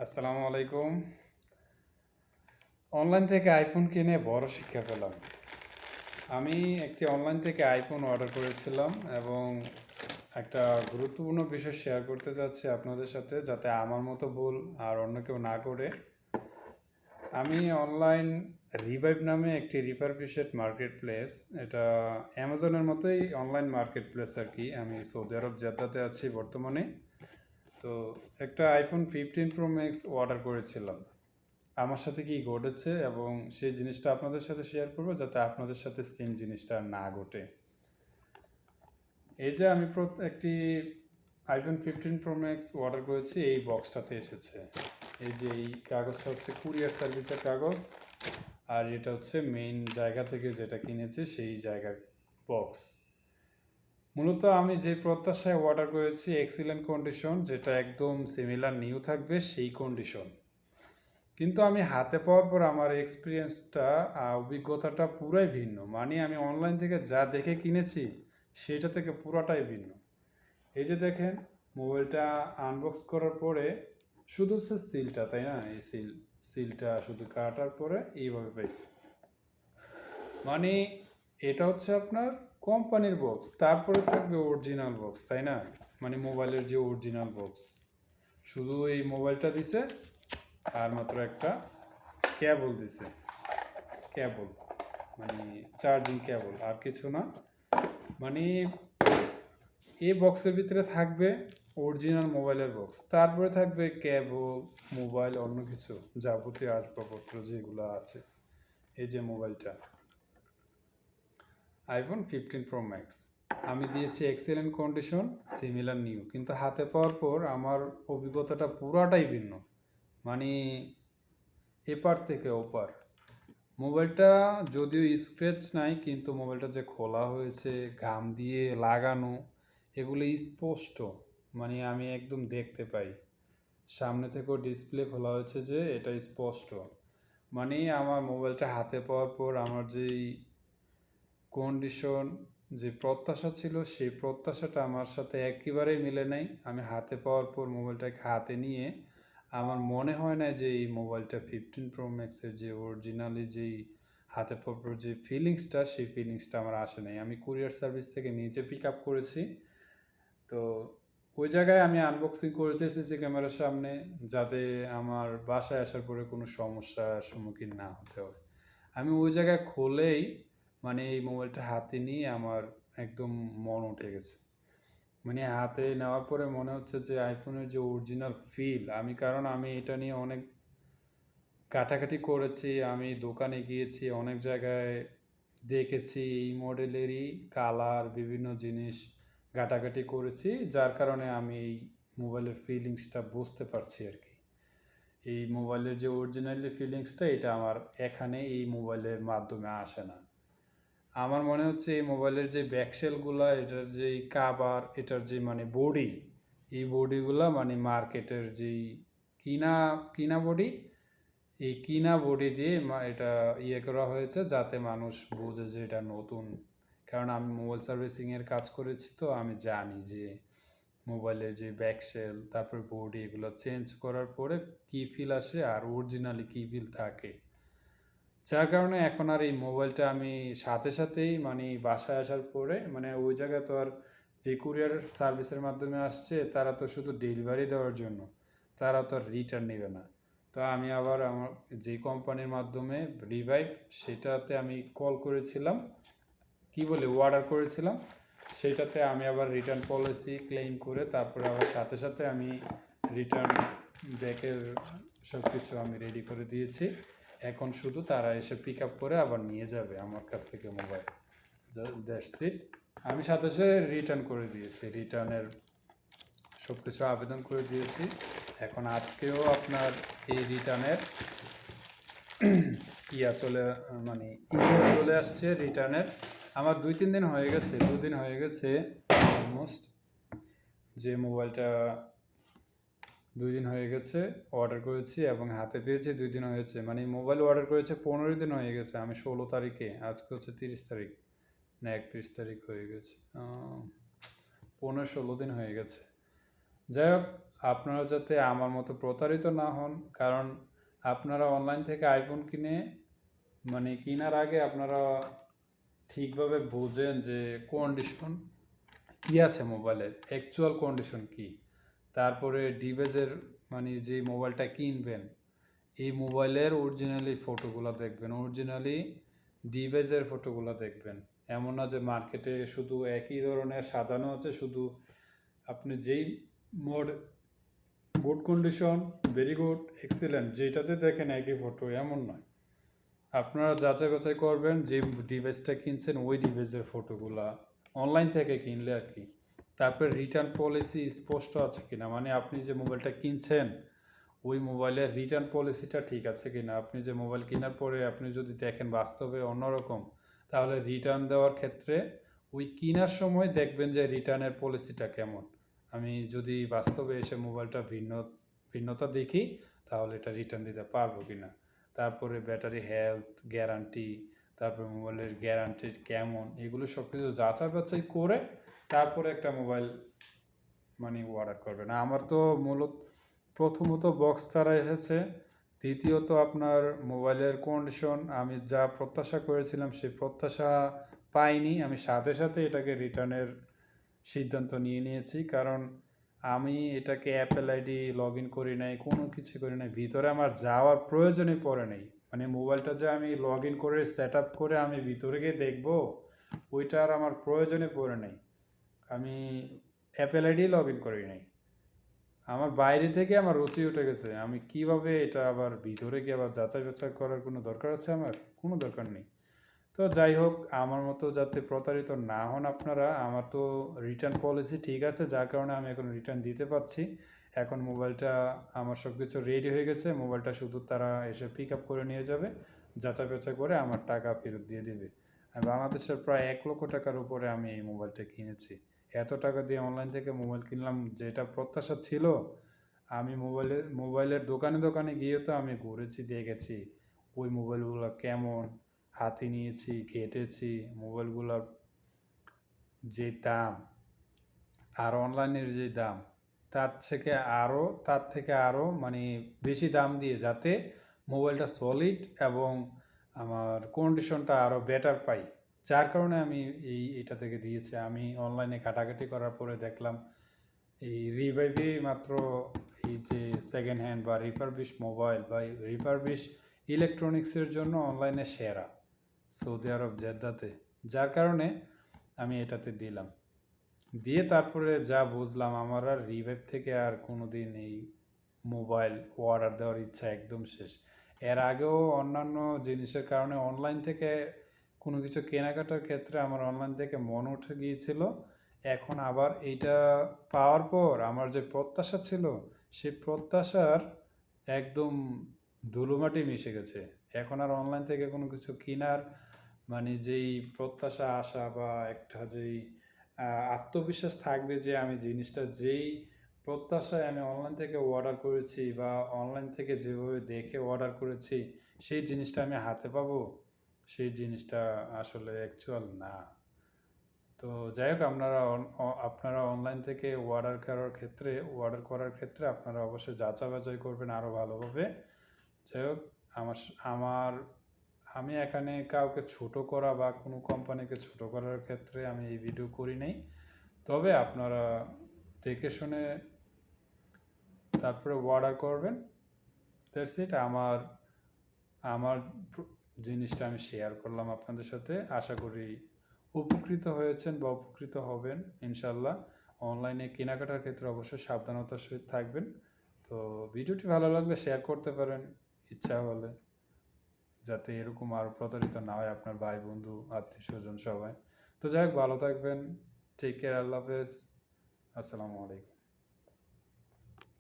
আসসালামু আলাইকুম। অনলাইন থেকে আইফোন কিনে বড় শিক্ষা পেলাম। আমি একটি অনলাইন থেকে আইফোন অর্ডার করেছিলাম এবং একটা গুরুত্বপূর্ণ বিষয় শেয়ার করতে চাচ্ছি আপনাদের সাথে, যাতে আমার মতো ভুল আর অন্য কেউ না করে। আমি অনলাইন রিভাইভ নামে একটি রিফারবিশেড মার্কেট প্লেস, এটা অ্যামাজনের মতোই অনলাইন মার্কেট প্লেস আর কি। আমি সৌদি আরব জেদ্দাতে আছি বর্তমানে। তো একটা আইফোন 15 প্রো ম্যাক্স অর্ডার করেছিলাম। আমার সাথে কি ঘটেছে এবং সেই জিনিসটা আপনাদের সাথে শেয়ার করব, যাতে আপনাদের সাথে সেম জিনিসটা আর না ঘটে। এই যে আমি একটি আইফোন 15 প্রো ম্যাক্স অর্ডার করেছি, এই বক্সটাতে এসেছে। এই যে এই কাগজটা হচ্ছে কুরিয়ার সার্ভিসের কাগজ, আর এটা হচ্ছে মেইন জায়গা থেকে যেটা কিনেছি সেই জায়গার বক্স। মূলত আমি যে প্রত্যাশায় অর্ডার করেছি এক্সিলেন্ট কন্ডিশন, যেটা একদম সিমিলার নিউ থাকবে সেই কন্ডিশন। কিন্তু আমি হাতে পাওয়ার পর আমার এক্সপিরিয়েন্সটা, অভিজ্ঞতাটা পুরাই ভিন্ন। মানে আমি অনলাইন থেকে যা দেখে কিনেছি সেটা থেকে পুরাটাই ভিন্ন। এই যে দেখেন, মোবাইলটা আনবক্স করার পরে শুধু হচ্ছে সিলটা, তাই না? এই সিলটা শুধু কাটার পরে এইভাবে পাইছি। মানে এটা হচ্ছে আপনার কোম্পানির বক্স, তারপরে থাকবে অরিজিনাল বক্স, তাই না? মানে মোবাইলের যে অরিজিনাল বক্স, শুধু এই মোবাইলটা দিছে আর মাত্র একটা কেবল দিছে, কেবল মানে চার্জিং কেবল, আর কিছু না। মানে এই বক্সের ভিতরে থাকবে অরিজিনাল মোবাইলের বক্স, তারপরে থাকবে কেবল, মোবাইল, অন্য কিছু যাবতীয় আসবাবপত্র যেগুলো আছে। এই যে মোবাইলটা আইফোন 15 প্রো ম্যাক্স আমি দিয়েছি এক্সেলেন্ট কন্ডিশন, সিমিলার নিউ, কিন্তু হাতে পাওয়ার পর আমার অভিজ্ঞতাটা পুরাটাই ভিন্ন। মানে এপার থেকে ওপার। মোবাইলটা যদিও স্ক্র্যাচ নাই, কিন্তু মোবাইলটা যে খোলা হয়েছে, ঘাম দিয়ে লাগানো, এগুলো স্পষ্ট। মানে আমি একদম দেখতে পাই, সামনে থেকেও ডিসপ্লে খোলা হয়েছে যে, এটা স্পষ্ট। মানে আমার মোবাইলটা হাতে পাওয়ার পর আমার যেই কন্ডিশন, যে প্রত্যাশা ছিল, সেই প্রত্যাশাটা আমার সাথে একেবারেই মিলে নাই। আমি হাতে পাওয়ার পর মোবাইলটাকে হাতে নিয়ে আমার মনে হয় না যে এই মোবাইলটা 15 প্রো ম্যাক্সের যে অরিজিনালি যেই হাতে পাওয়ার যে ফিলিংসটা, সেই ফিলিংসটা আমার আসে নাই। আমি কুরিয়ার সার্ভিস থেকে নিজে পিক আপ করেছি। তো ওই জায়গায় আমি আনবক্সিং করেছি সিসি ক্যামেরার সামনে, যাতে আমার বাসায় আসার পরে কোনো সমস্যার সম্মুখীন না হতে হয়। আমি ওই জায়গায় খুলেই, মানে এই মোবাইলটা হাতে নিয়ে আমার একদম মন উঠে গেছে। মানে হাতে নেওয়ার পরে মনে হচ্ছে যে আইফোনের যে অরিজিনাল ফিল, কারণ আমি এটা নিয়ে অনেক কাটাকাটি করেছি, আমি দোকানে গিয়েছি, অনেক জায়গায় দেখেছি এই মডেলেরই কালার, বিভিন্ন জিনিস ঘাটাঘাটি করেছি, যার কারণে আমি এই মোবাইলের ফিলিংসটা বুঝতে পারছি আর কি। এই মোবাইলের যে অরিজিনাল ফিলিংসটা, এটা আমার এখানে এই মোবাইলের মাধ্যমে আসে না। আমার মনে হচ্ছে এই মোবাইলের যে ব্যাকসেলগুলো, এটার যে কাভার, এটার যে মানে বডি, এই বডিগুলো মানে মার্কেটের যেই কিনা কিনা বডি, এই কিনা বডি দিয়ে এটা করা হয়েছে, যাতে মানুষ বোঝে যে এটা নতুন। কারণ আমি মোবাইল সার্ভিসিংয়ের কাজ করেছি, তো আমি জানি যে মোবাইলের যে ব্যাকসেল, তারপর বডি, এগুলো চেঞ্জ করার পরে কী ফিল আসে আর অরিজিনালি কী ফিল থাকে। যার কারণে এখন আর এই মোবাইলটা আমি সাথে সাথেই, মানে বাসায় আসার পরে, মানে ওই জায়গায় তো আর যে কুরিয়ার সার্ভিসের মাধ্যমে আসছে, তারা তো শুধু ডেলিভারি দেওয়ার জন্য, তারা তো আর রিটার্ন নেবে না। তো আমি আবার আমার যে কোম্পানির মাধ্যমে রিভাইভ, সেটাতে আমি কল করেছিলাম, কি বলে অর্ডার করেছিলাম, সেইটাতে আমি আবার রিটার্ন পলিসি ক্লেম করে তারপরে আবার সাথে সাথে আমি রিটার্ন ব্যাকের সব কিছু আমি রেডি করে দিয়েছি। এখন শুধু তারা এসে পিক আপ করে আবার নিয়ে যাবে আমার কাছ থেকে মোবাইল, দ্যাটস ইট। আমি সাথে সাথে রিটার্ন করে দিয়েছি, রিটার্নের সব কিছু আবেদন করে দিয়েছি। এখন আজকেও আপনার এই রিটার্নের মানে ইমেল চলে আসছে রিটার্নের। আমার 2-3 দিন হয়ে গেছে, 2 দিন হয়ে গেছে অলমোস্ট, যে মোবাইলটা 2 দিন হয়ে গেছে অর্ডার করেছি এবং হাতে পেয়েছি 2 দিন হয়েছে। মানে মোবাইল অর্ডার করেছে 15 দিন হয়ে গেছে। আমি 16 তারিখে, আজকে হচ্ছে 30 তারিখ না 31 তারিখ হয়ে গেছে, 15-16 দিন হয়ে গেছে। যাই হোক, আপনারা যাতে আমার মতো প্রতারিত না হন, কারণ আপনারা অনলাইন থেকে আইফোন কিনে মানে কেনার আগে আপনারা ঠিকভাবে বোঝেন যে কন্ডিশন কী আছে মোবাইলের, অ্যাকচুয়াল কন্ডিশন কী। তারপরে ডিভাইসের মানে যে মোবাইলটা কিনবেন এই মোবাইলের অরিজিনালি ফটোগুলো দেখবেন, অরিজিনালি ডিভাইসের ফটোগুলো দেখবেন। এমন না যে মার্কেটে শুধু একই ধরনের সাজানো আছে, শুধু আপনি যেই mode good condition, very good, excellent যেটাতে দেখেন একই ফটো, এমন নয়। আপনারা যাচাই বাছাই করবেন যে ডিভাইসটা কিনছেন ওই ডিভাইসের ফটোগুলা অনলাইন থেকে কিনলে আর কি। তারপরে রিটার্ন পলিসি স্পষ্ট আছে কিনা, মানে আপনি যে মোবাইলটা কিনছেন ওই মোবাইলের রিটার্ন পলিসিটা ঠিক আছে কিনা। আপনি যে মোবাইল কেনার পরে আপনি যদি দেখেন বাস্তবে অন্যরকম, তাহলে রিটার্ন দেওয়ার ক্ষেত্রে ওই কেনার সময় দেখবেন যে রিটার্নের পলিসিটা কেমন। আমি যদি বাস্তবে এসে মোবাইলটা ভিন্নতা দেখি তাহলে এটা রিটার্ন দিতে পারবো কিনা। তারপরে ব্যাটারি হেলথ গ্যারান্টি, তারপরে মোবাইলের গ্যারান্টি কেমন, এগুলো সব কিছু যাচাই বাছাই করে তারপরে একটা মোবাইল মানে অর্ডার করবেন। আমার তো মূলত প্রথমত বক্স ছাড়া এসেছে, দ্বিতীয়ত আপনার মোবাইলের কন্ডিশন আমি যা প্রত্যাশা করেছিলাম সেই প্রত্যাশা পাইনি। আমি সাথে সাথে এটাকে রিটার্নের সিদ্ধান্ত নিয়ে নিয়েছি, কারণ আমি এটাকে অ্যাপেল আইডি লগ ইন করি নাই, কোনো কিছু করি নাই, ভিতরে আমার যাওয়ার প্রয়োজনই পড়ে নেই। মানে মোবাইলটা যে আমি লগ ইন করে সেট আপ করে আমি ভিতরে গিয়ে দেখবো, ওইটা আর আমার প্রয়োজনে পড়ে নেই। আমি অ্যাপেল আইডি লগ ইন করি নাই। আমার বাইরে থেকে আমার রুচি উঠে গেছে, আমি কিভাবে এটা আবার ভিতরে গিয়ে আবার যাচাই বাছাই করার কোনো দরকার আছে? আমার কোনো দরকার নেই। তো যাই হোক, আমার মতো যাতে প্রতারিত না হন আপনারা, আমার তো রিটার্ন পলিসি ঠিক আছে, যার কারণে আমি এখন রিটার্ন দিতে পারছি। এখন মোবাইলটা আমার সব কিছু রেডি হয়ে গেছে, মোবাইলটা শুধু তারা এসে পিক আপ করে নিয়ে যাবে, যাচাই বাছাই করে আমার টাকা ফেরত দিয়ে দেবে। আর বাংলাদেশের প্রায় 1 লক্ষ টাকার উপরে আমি এই মোবাইলটা কিনেছি। এত টাকা দিয়ে অনলাইন থেকে মোবাইল কিনলাম, যেটা প্রত্যাশা ছিল। আমি মোবাইলের দোকানে দোকানে গিয়ে তো আমি ঘুরেছি, দেখেছি ওই মোবাইলগুলো কেমন, হাতে নিয়েছি, ঘেঁটেছি মোবাইলগুলোর যে দাম আর অনলাইনের যে দাম, তার থেকে আরও মানে বেশি দাম দিয়ে যাতে মোবাইলটা সলিড এবং আমার কন্ডিশনটা আরও বেটার পাই, যার কারণে আমি এটা থেকে দিয়েছি। আমি অনলাইনে ঘাটাঘাটি করার পরে দেখলাম এই রিভাইভে মাত্র এই যে সেকেন্ড হ্যান্ড বা রিপারবিশ মোবাইল বা রিপারবিশ ইলেকট্রনিক্সের জন্য অনলাইনে সেরা, সৌদি আরব জেদ্দাতে। যার কারণে আমি এটাতে দিলাম, দিয়ে তারপরে যা বুঝলাম আমার আর রিভাইভ থেকে আর কোনো দিন এই মোবাইল অর্ডার দেওয়ার ইচ্ছা একদম শেষ। এর আগেও অন্যান্য জিনিসের কারণে অনলাইন থেকে কোনো কিছু কেনাকাটার ক্ষেত্রে আমার অনলাইন থেকে মন উঠে গিয়েছিল। এখন আবার এইটা পাওয়ার পর আমার যে প্রত্যাশা ছিল সেই প্রত্যাশার একদম ধুলোমাটি মিশে গেছে। এখন আর অনলাইন থেকে কোনো কিছু কেনার মানে যেই প্রত্যাশা আশা বা একটা যেই আত্মবিশ্বাস থাকবে যে আমি জিনিসটা যেই প্রত্যাশায় আমি অনলাইন থেকে অর্ডার করেছি বা অনলাইন থেকে যেভাবে দেখে অর্ডার করেছি সেই জিনিসটা আমি হাতে পাবো, সেই জিনিসটা আসলে অ্যাকচুয়াল না। তো যাই হোক, আপনারা অনলাইন থেকে অর্ডার করার ক্ষেত্রে আপনারা অবশ্যই যাচাই বাছাই করবেন আরও ভালোভাবে। যাই হোক, আমার আমার আমি এখানে কাউকে ছোট করা বা কোনো কোম্পানিকে ছোট করার ক্ষেত্রে আমি এই ভিডিও করি নাই। তবে আপনারা দেখে শুনে তারপরে অর্ডার করবেন। That's it. আমার আমার জিনিসটা আমি শেয়ার করলাম আপনাদের সাথে। আশা করি উপকৃত হয়েছেন বা উপকৃত হবেন ইনশাল্লাহ। অনলাইনে কেনাকাটার ক্ষেত্রে অবশ্যই সাবধানতার সহিত থাকবেন। তো ভিডিওটি ভালো লাগলে শেয়ার করতে পারেন ইচ্ছা হলে, যাতে এরকম আরও প্রতারিত না হয় আপনার ভাই বন্ধু আত্মীয় স্বজন সবাই। তো যাই হোক, ভালো থাকবেন। Take care. আল্লাহ হাফেজ। আসসালামু আলাইকুম।